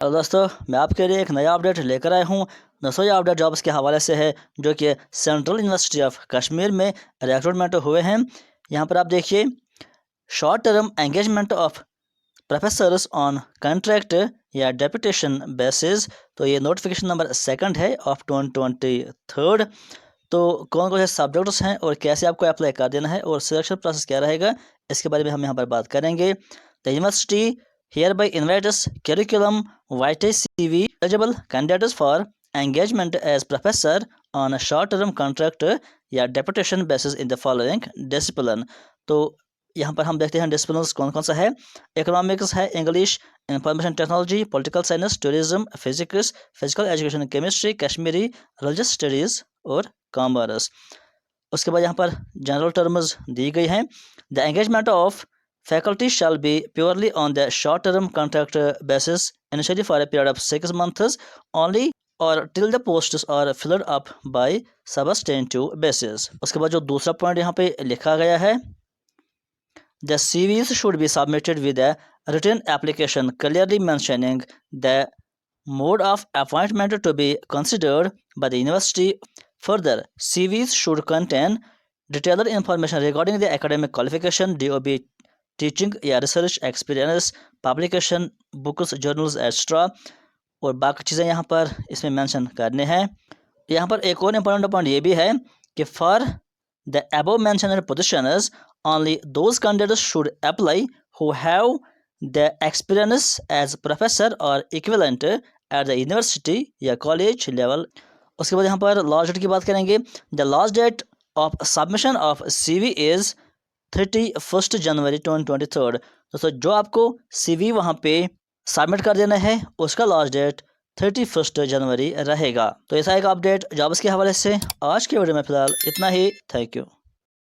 Hello दोस्तों, मैं आपके लिए एक नया अपडेट लेकर आया हूँ। दोस्तों, ये अपडेट जॉब्स के हवाले से है जो कि सेंट्रल यूनिवर्सिटी ऑफ कश्मीर में रिक्रूटमेंट हुए हैं। यहाँ पर आप देखिए, short term engagement of professors on contract या डेपुटेशन बेसिस। तो ये नोटिफिकेशन नंबर 2 है ऑफ 2023। तो कौन कौन से सब्जेक्ट्स हैं और कैसे आपको अप्लाई कर देना है और सिलेक्शन प्रोसेस क्या रहेगा, इसके बारे में हम यहाँ पर बात करेंगे। The university hereby invites curriculum vitae CV eligible candidates for engagement as professor on a short-term contract या deputation basis in the following discipline। तो यहाँ पर हम देखते हैं डिसिप्लिन कौन कौन सा है। इकोनॉमिक्स है, English, information technology, political science, tourism, physics, physical education, chemistry, Kashmiri, religious studies और कॉमर्स। उसके बाद यहाँ पर जनरल टर्म्स दी गई हैं। The engagement of faculty shall be purely on the short-term contract basis, initially for a period of 6 months only, or till the posts are filled up by substantive basis। उसके बाद जो दूसरा point यहाँ पे लिखा गया है, the CVs should be submitted with a written application clearly mentioning the mode of appointment to be considered by the university. Further, CVs should contain detailed information regarding the academic qualification, DOB, teaching या research experience, publication, books, journals extra और बाकी चीज़ें यहाँ पर इसमें mention करने हैं। यहाँ पर एक और इम्पोर्टेंट पॉइंट ये भी है कि for the above mentioned positions only those candidates should apply who have the experience as professor और इक्विवेलेंट एट द यूनिवर्सिटी या कॉलेज लेवल। उसके बाद यहाँ पर लास्ट डेट की बात करेंगे। The last date of submission of CV is 31 January 2023। दोस्तों, जो आपको CV वहाँ पे सबमिट कर देना है उसका लास्ट डेट 31 जनवरी रहेगा। तो ऐसा एक अपडेट जॉब्स के हवाले से आज के वीडियो में फिलहाल इतना ही। Thank you.